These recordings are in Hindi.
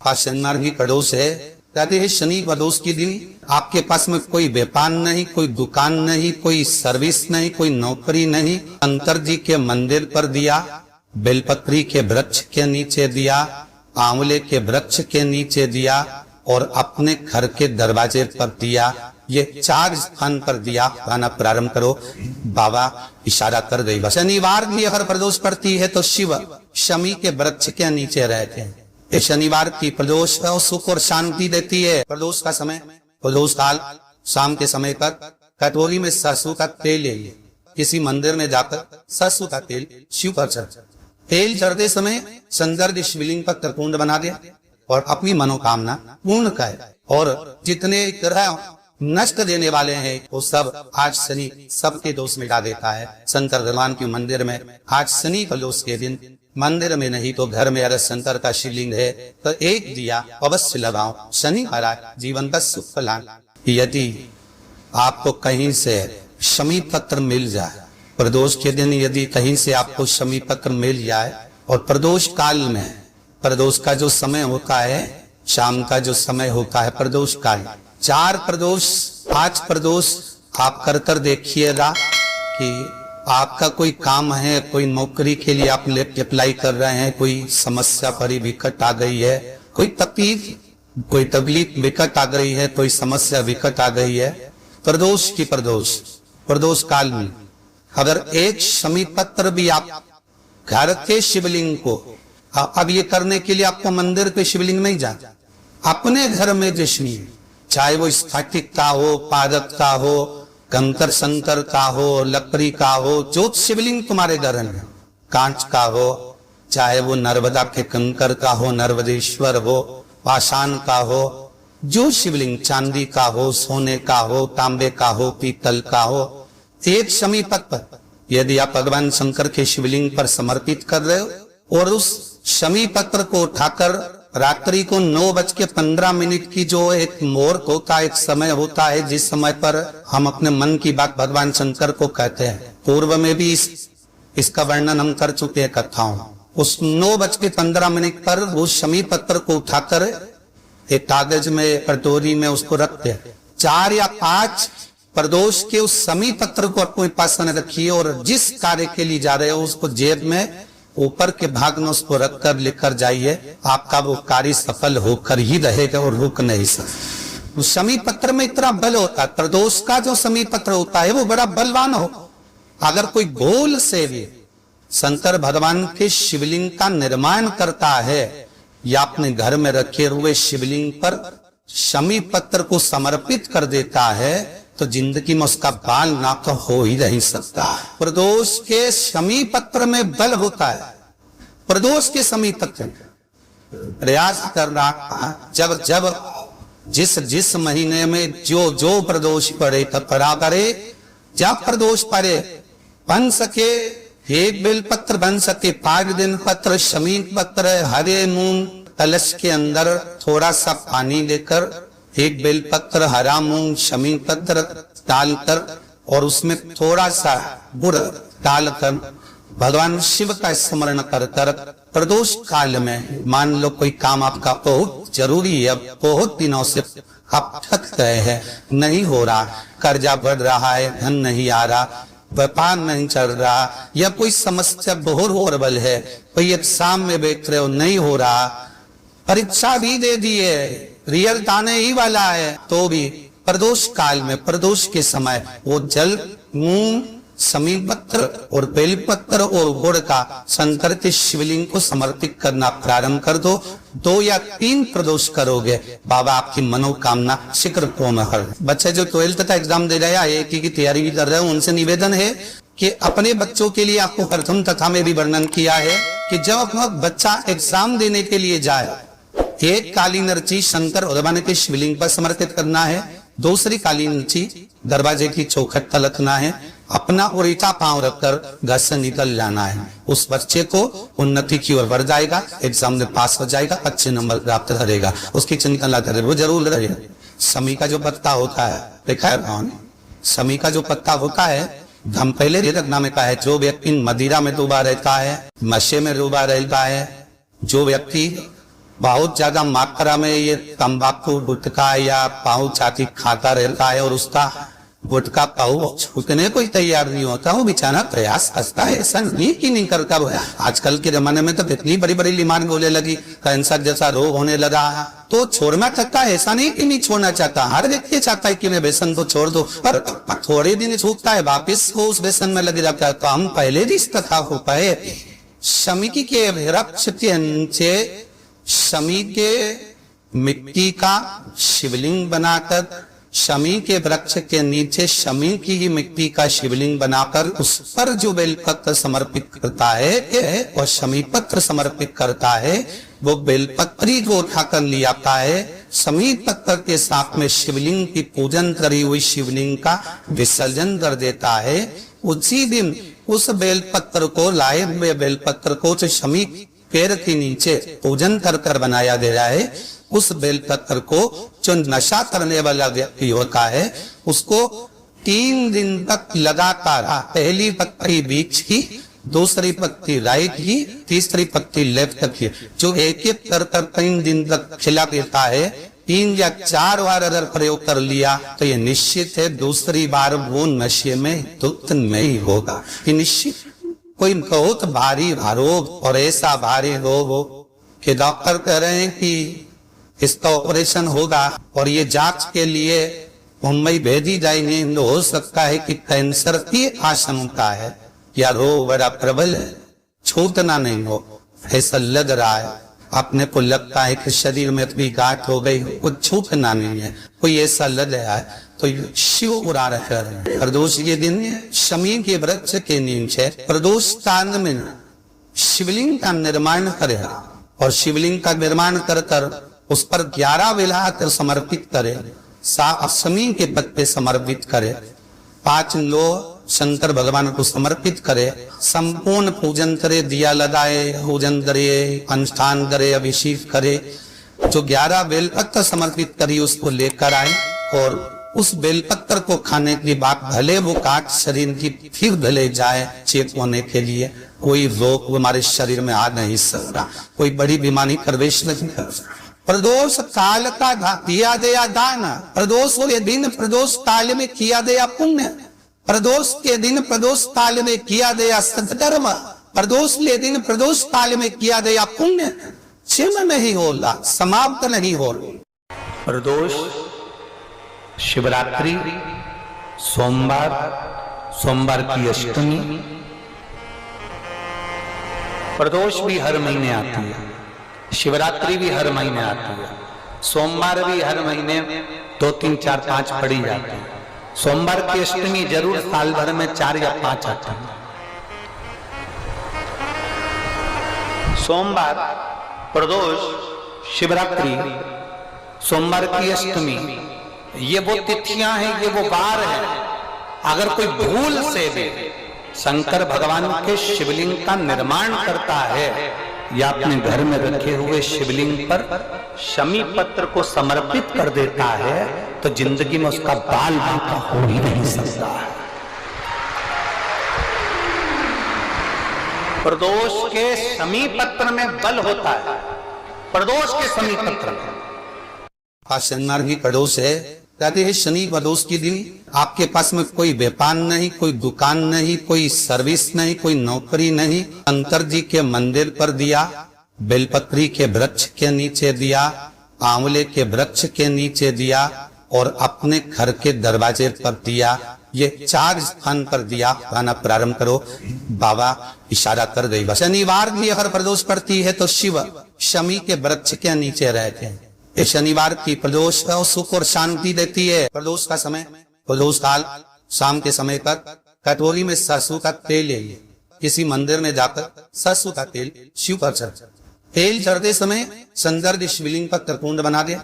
का शनिवार भी प्रदोष है। कहते हैं शनि प्रदोष के दिन आपके पास में कोई व्यापार नहीं, कोई दुकान नहीं, कोई सर्विस नहीं, कोई नौकरी नहीं। शंकर जी के मंदिर पर दिया, बेलपत्री के वृक्ष के नीचे दिया, आंवले के वृक्ष के नीचे दिया और अपने घर के दरवाजे पर दिया। ये 4 स्थान पर दिया खाना प्रारंभ करो। बाबा इशारा कर गई। शनिवार भी अगर प्रदोष पड़ती है तो शिव शमी के वृक्ष के नीचे रहते हैं। ये शनिवार की प्रदोष है और सुख और शांति देती है। प्रदोष का समय, प्रदोष काल शाम के समय पर कटोरी में सरसों का तेल ले लिए, किसी मंदिर में जाकर सरसों का तेल शिव पर चढ़, तेल चढ़ते समय संदर्भ शिवलिंग पर त्रिपुंड बना दे और अपनी मनोकामना पूर्ण करे। और जितने ग्रह नष्ट देने वाले हैं वो सब आज शनि सबके दोष मिटा देता है। शंकर भगवान के मंदिर में आज शनि प्रदोष के दिन मंदिर में नहीं तो घर में अगर शंकर का शिवलिंग है तो एक दिया अवश्य लगाओ। शनि महाराज जीवन का सुख फलान। यदि आपको कहीं से शमी पत्र मिल जाए, प्रदोष के दिन यदि कहीं से आपको शमी पत्र मिल जाए और प्रदोष काल में, प्रदोष का जो समय होता है शाम का जो समय होता है प्रदोष काल, 4 प्रदोष 5 प्रदोष आप कर कर देखिएगा कि आपका कोई काम है, कोई नौकरी के लिए आप अप्लाई कर रहे हैं, कोई समस्या बड़ी विकट आ गई है, कोई तकलीफ विकट आ गई है, कोई समस्या विकट आ गई है, प्रदोष की प्रदोष काल में अगर एक शमी पत्र भी आप घर के शिवलिंग को, अब ये करने के लिए आपको मंदिर पे शिवलिंग नहीं जाना, अपने घर में जिसमें चाहे वो स्फटिक का हो, पादप का हो, कंकर संकर का हो, लकड़ी का हो, जो शिवलिंग तुम्हारे घर में, कांच का हो, चाहे वो नर्मदा के कंकर का हो, नर्मदेश्वर हो, पाषाण का हो, जो शिवलिंग चांदी का हो, सोने का हो, तांबे का हो, पीतल का हो, एक शमी पत्र यदि आप भगवान शंकर के शिवलिंग पर समर्पित कर रहे हो और उस शमी पत्र को उठाकर रात्रि को 9:15 की जो एक मुहूर्त होता है, एक समय होता है जिस समय पर हम अपने मन की बात भगवान शंकर को कहते हैं। पूर्व में भी इसका वर्णन हम कर चुके हैं कथाओं। उस 9:15 पर वो शमी पत्र को उठाकर एक कागज में, कटोरी में उसको रखते हैं। 4 या 5 प्रदोष के उस शमी पत्र को अपने पास में रखिए और जिस कार्य के लिए जा रहे हो उसको जेब में ऊपर के भाग में उसको रखकर लेकर जाइए। आपका वो कार्य सफल होकर ही रहेगा और रुक नहीं सकता। शमी पत्र में इतना बल होता है। प्रदोष का जो शमी पत्र होता है वो बड़ा बलवान हो। अगर कोई गोल से भी शंकर भगवान के शिवलिंग का निर्माण करता है या अपने घर में रखे हुए शिवलिंग पर शमी पत्र को समर्पित कर देता है तो जिंदगी में उसका बाल ना तो हो ही नहीं सकता। प्रदोष के शमी पत्र में बल होता है। प्रदोष के शमी पत्र प्रयास करना, जब जिस महीने में जो प्रदोष पड़े तब पड़ा करे। जब प्रदोष पड़े बन सके एक बेल पत्र, बन सके 5 दिन पत्र, शमी पत्र, हरे मूंग कलश के अंदर थोड़ा सा पानी लेकर एक बेलपत्र, हरा मूंग, शमी पत्र डालकर और उसमें थोड़ा सा गुड़ डालकर भगवान शिव का स्मरण कर कर प्रदोष काल में, मान लो कोई काम आपका बहुत जरूरी है, बहुत दिनों से आप थक गए हैं, नहीं हो रहा, कर्जा बढ़ रहा है, धन नहीं आ रहा, व्यापार नहीं चल रहा, या कोई समस्या बहुत होरबल है, कोई एग्जाम में बैठ रहे हो नहीं हो रहा, परीक्षा भी दे दी है, रिजल्ट आने ही वाला है, तो भी प्रदोष काल में, प्रदोष के समय वो जल, मूंग, शमी पत्र और बेलपत्र और गुड़ का शंकर के शिवलिंग को समर्पित करना प्रारंभ कर दो। 2 या 3 प्रदोष करोगे, बाबा आपकी मनोकामना शीघ्र पूर्ण कर। बच्चे जो 12th का एग्जाम दे रहे हैं, IIT की तैयारी भी कर रहे हैं, उनसे निवेदन है कि अपने बच्चों के लिए आपको प्रथम कथा में भी वर्णन किया है कि जब बच्चा एग्जाम देने के लिए जाए, एक काली नरची शंकर भगवान के शिवलिंग पर समर्पित करना है, दूसरी काली नरची दरवाजे की चौखट पर रखना है, अपना उल्टा पांव रखकर घर से निकल जाना है। उस बच्चे को उन्नति की ओर बढ़ जाएगा, एग्जाम में पास हो जाएगा, अच्छे नंबर प्राप्त करेगा, उसकी चिंता करे वो जरूर रहेगा। शमी का जो पत्ता होता है, देखा है शमी का जो पत्ता होता है, हम पहले रखना में कहा है, जो व्यक्ति मदिरा में डूबा रहता है, नशे में डूबा रहता है, जो व्यक्ति बहुत ज्यादा मात्रा में ये तंबाकू गुटखा या पाउच आदि खाता रहता है और उसका गुटखा पाउच छूटने को ही तैयार नहीं होता, वो बेचारा प्रयास करता है, ऐसा नहीं कि नहीं करता। आजकल के जमाने में तो इतनी बड़ी बड़ी बीमारी बोले लगी, कैंसर जैसा रोग होने लगा, तो छोड़ना चाहता है, ऐसा नहीं कि नहीं छोड़ना चाहता। हर व्यक्ति चाहता है कि मैं व्यसन तो छोड़ दो, पर थोड़े दिन छूटता है वापिस वो उस व्यसन में लग जाता है। तो हम पहले भी इस कथा हो पाए, शमी के वृक्ष के नीचे शमी के मिट्टी का शिवलिंग बनाकर, शमी के वृक्ष के नीचे शमी की ही मिट्टी का शिवलिंग बनाकर उस पर जो बेलपत्र समर्पित करता है और शमी पत्र समर्पित करता है, वो बेलपत्री को उठाकर ले आता है, शमी पत्र के साथ में शिवलिंग की पूजन करी हुई शिवलिंग का विसर्जन कर देता है। उसी दिन उस बेलपत्र को, लाए हुए बेलपत्र को जो शमी पेड़ के नीचे पूजन कर कर बनाया गया है, उस बेलपत्र को जो नशा करने वाला व्यक्ति होता है उसको 3 दिन तक लगातार, पहली पत्ती बीच की, दूसरी पत्ती राइट की, तीसरी पत्ती लेफ्ट की, जो एक एक कर 3 दिन तक खिला देता है। 3 या 4 बार अगर प्रयोग कर लिया तो ये निश्चित है दूसरी बार वो नशे में धुत नहीं होगा। ये निश्चित कोई बहुत भारी रोग और ऐसा भारी रोग हो कि डॉक्टर कह रहे हैं कि इसका ऑपरेशन होगा और ये जांच के लिए मुंबई भेजी जाएंगे, तो हो सकता है कि कैंसर की आशंका है या रोग बड़ा प्रबल है, छूटना नहीं हो, ऐसा लग रहा है। अपने को लगता है कि शरीर में इतनी गांठ हो गई, कुछ छूटना नहीं है, कोई ऐसा लग रहा है, तो शिव उड़ा रहे हैं। प्रदोष के दिन शमी के वृक्ष के नीचे प्रदोष स्थान में शिवलिंग का निर्माण करे और शिवलिंग का निर्माण कर कर उस पर 11 बेलपत्र समर्पित करे, शमी के पत्ते समर्पित करे, 5 लोह शंकर भगवान को समर्पित करे, संपूर्ण पूजन करे, दिया लगाए, पूजन करे, अनुष्ठान करे, अभिषेक करे, जो 11 बेलपत्र समर्पित करी उसको लेकर आए और उस बेलपत्र को खाने की बात, भले वो काट शरीर की फिर भले जाए चेक होने के लिए, कोई रोग हमारे शरीर में आ नहीं सकता, कोई बड़ी बीमारी प्रवेश नहीं कर सकता। प्रदोष काल का किया गया दान, प्रदोष के दिन प्रदोष काल में किया गया पुण्य, प्रदोष के दिन प्रदोष काल में किया गया सत्कर्म, प्रदोष के दिन प्रदोष काल में किया गया पुण्य क्षीण नहीं होला, समाप्त नहीं हो। प्रदोष शिवरात्रि, सोमवार, सोमवार की अष्टमी, प्रदोष भी हर महीने आती है, शिवरात्रि भी हर महीने आती है, सोमवार भी हर महीने 2, 3, 4, 5 पड़ी जाती है। सोमवार की अष्टमी जरूर साल भर में 4 या 5 आती है। सोमवार, प्रदोष, शिवरात्रि, सोमवार की अष्टमी, ये वो तिथियां हैं, ये वो वार है। अगर कोई भूल से भी शंकर भगवान के शिवलिंग का निर्माण करता है या अपने घर में रखे हुए शिवलिंग पर शमी पत्र को समर्पित कर देता है, तो जिंदगी में उसका बाल बांका हो ही नहीं सकता है। प्रदोष के शमी पत्र में बल होता है, प्रदोष के शमी पत्र में। शनिवार की प्रदोष है, कहते हैं शनि प्रदोष के दिन आपके पास में कोई व्यापार नहीं, कोई दुकान नहीं, कोई सर्विस नहीं, कोई नौकरी नहीं, शंकर जी के मंदिर पर दिया, बेलपत्री के वृक्ष के नीचे दिया, आंवले के वृक्ष के नीचे दिया और अपने घर के दरवाजे पर दिया, ये 4 स्थान पर दिया खाना प्रारंभ करो। बाबा इशारा कर गई। शनिवार की अगर प्रदोष पड़ती है तो शिव शमी के वृक्ष के नीचे रहते हैं। ये शनिवार की प्रदोष सुख और शांति देती है। प्रदोष का समय, प्रदोष काल शाम के समय पर कटोरी में सरसों का तेल ले, किसी मंदिर में जाकर सरसों का तेल शिव पर चढ़, तेल चढ़ते समय संदर्भ शिवलिंग पर त्रिपुंड बना दे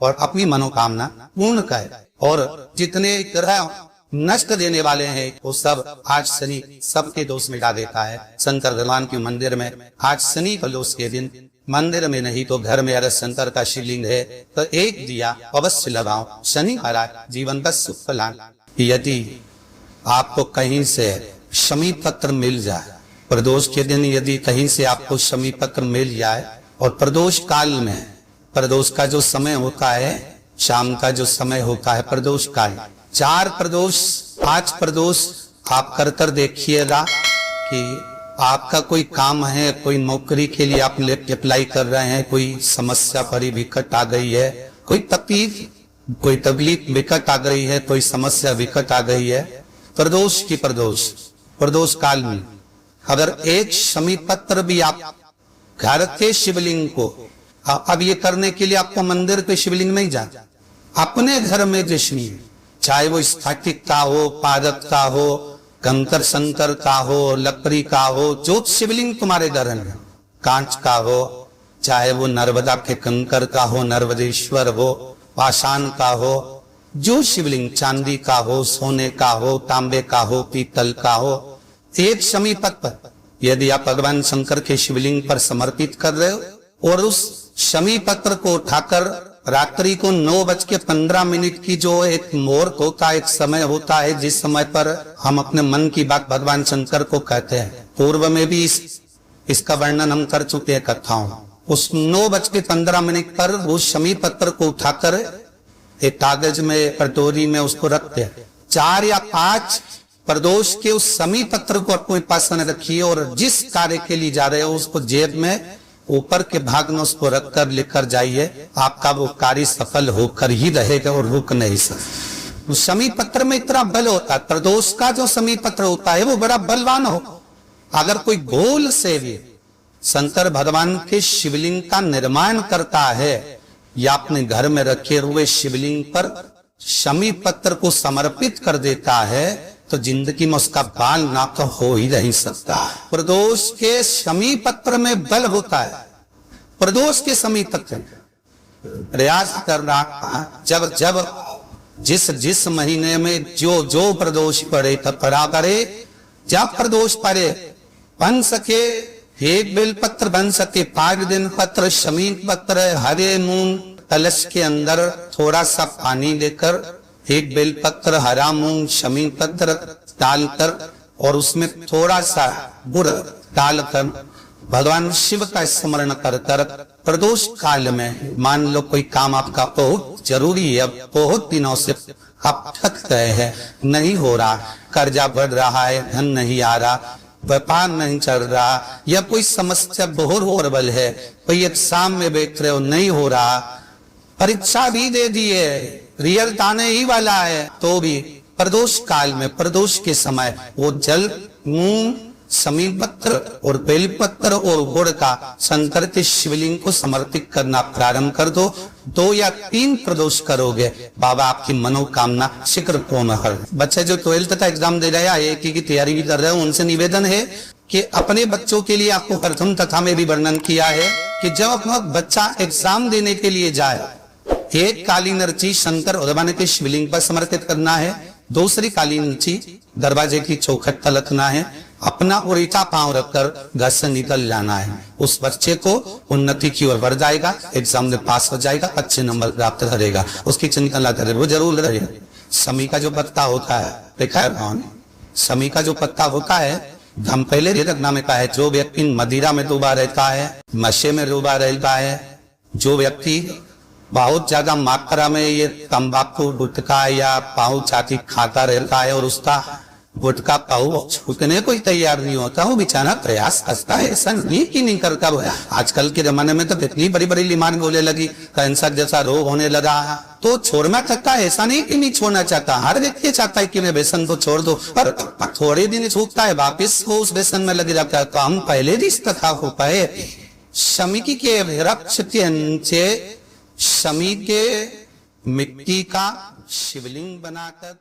और अपनी मनोकामना पूर्ण करे। और जितने ग्रह नष्ट देने वाले हैं वो सब आज शनि सबके दोष मिटा देता है। शंकर भगवान के मंदिर में आज शनि प्रदोष के दिन मंदिर में नहीं तो घर में अगर शंकर का शिवलिंग है तो एक दिया अवश्य लगाओ। शनि महाराज जीवन का सुख लान। यदि आपको कहीं से शमी पत्र मिल जाए, प्रदोष के दिन यदि कहीं से आपको शमी पत्र मिल जाए और प्रदोष काल में, प्रदोष का जो समय होता है, शाम का जो समय होता है प्रदोष काल, 4 प्रदोष 5 प्रदोष आप कर देखिएगा कि आपका कोई काम है, कोई नौकरी के लिए आप अप्लाई कर रहे हैं, कोई समस्या बड़ी विकट आ गई है, कोई तकलीफ विकट आ गई है, कोई समस्या विकट आ गई है, प्रदोष काल में अगर एक शमी पत्र भी आप घर के शिवलिंग को, अब ये करने के लिए आपको मंदिर पे शिवलिंग नहीं जाना, अपने घर में जो शिवलिंग, चाहे वो स्फटिक का हो, पारद का हो, कंकर शंकर का हो, लकड़ी का हो, जो शिवलिंग तुम्हारे घर में, कांच का हो, चाहे वो नर्मदा के कंकर का हो, नर्मदेश्वर हो, पाषाण का हो, जो शिवलिंग चांदी का हो, सोने का हो, तांबे का हो, पीतल का हो, एक शमी पत्र यदि आप भगवान शंकर के शिवलिंग पर समर्पित कर रहे हो और उस शमी पत्र को उठाकर रात्रि को 9:15 की जो एक मुहूर्त होता है, एक समय होता है जिस समय पर हम अपने मन की बात भगवान शंकर को कहते हैं, पूर्व में भी इसका वर्णन हम कर चुके हैं कथाओं, उस 9:15 पर वो शमी पत्र को उठाकर एक कागज में, कटोरी में उसको रखते हैं। 4 या 5 प्रदोष के उस शमी पत्र को अपने पास में रखिए और जिस कार्य के लिए जा रहे हो उसको जेब में ऊपर के भाग में उसको रखकर लेकर जाइए, आपका वो कार्य सफल होकर ही रहेगा और रुक नहीं सकता। उस शमी पत्र में इतना बल होता है, प्रदोष का जो शमी पत्र होता है वो बड़ा बलवान हो। अगर कोई भूल से भी शंकर भगवान के शिवलिंग का निर्माण करता है या अपने घर में रखे हुए शिवलिंग पर शमी पत्र को समर्पित कर देता है तो जिंदगी में उसका बाल ना तो हो ही नहीं सकता। प्रदोष के शमी पत्र में बल होता है, प्रदोष के शमी पत्र प्रयास करना, जब जिस महीने में जो प्रदोष पड़े तब पड़ा करे, जब प्रदोष पड़े बन सके 1 बेलपत्र, बन सके 5 दिन पत्र, शमी पत्र, हरे मूंग कलश के अंदर थोड़ा सा पानी लेकर 1 बेलपत्र, हरा मूंग, शमी पत्र डालकर और उसमें थोड़ा सा गुड़ डालकर भगवान शिव का स्मरण कर प्रदोष काल में, मान लो कोई काम आपका बहुत जरूरी है, बहुत दिनों से आप थक गए हैं, नहीं हो रहा, कर्जा बढ़ रहा है, धन नहीं आ रहा, व्यापार नहीं चल रहा, या कोई समस्या बहुत होरबल है, कोई एग्जाम में बैठ रहे हो नहीं हो रहा, परीक्षा भी दे दी है, रिजल्ट आने ही वाला है, तो भी प्रदोष काल में, प्रदोष के समय वो जल, मूंग, शमी पत्र और बेलपत्र और गुड़ का शंकर के शिवलिंग को समर्पित करना प्रारंभ कर दो। 2 या 3 प्रदोष करोगे, बाबा आपकी मनोकामना शीघ्र पूर्ण कर। बच्चे जो 12th का एग्जाम दे रहे हैं, IIT की तैयारी भी कर रहे हैं, उनसे निवेदन है कि अपने बच्चों के लिए, आपको प्रथम कथा में भी वर्णन किया है कि जब अपना बच्चा एग्जाम देने के लिए जाए, एक काली नरची शंकर भगवान के शिवलिंग पर समर्पित करना है, दूसरी काली नरची दरवाजे की चौखट पर रखना है, अपना उल्टा पांव रखकर घर से निकल जाना है। उस बच्चे को उन्नति की ओर बढ़ जाएगा, एग्जाम में पास हो जाएगा, अच्छे नंबर प्राप्त करेगा, उसकी चिंता न करे, वो जरूर रहेगा। शमी का जो पत्ता होता है, देखा है कौन? शमी का जो पत्ता होता है, हम पहले रखना में कहा है, जो व्यक्ति मदिरा में डूबा रहता है, नशे में डूबा रहता है, जो व्यक्ति बहुत ज्यादा मात्रा में ये तंबाकू, गुटखा या पाऊ चाटी खाता रहता है और उसका गुटखा पाऊ छूटने को तैयार नहीं होता, वो बेचारा प्रयास करता है, ऐसा नहीं कि नहीं करता। आजकल के जमाने में तो इतनी बड़ी बड़ी बीमारी बोले लगी, कैंसर जैसा रोग होने लगा, तो छोड़ना चाहता है, ऐसा नहीं कि नहीं छोड़ना चाहता, हर व्यक्ति चाहता है कि मैं व्यसन तो छोड़ दो, पर थोड़े दिन छूटता है, वापिस वो उस व्यसन में लगे जाता है। तो हम पहले भी इस कथा हो पाए, शमी के वृक्ष के नीचे शमी के मिट्टी का शिवलिंग बनाकर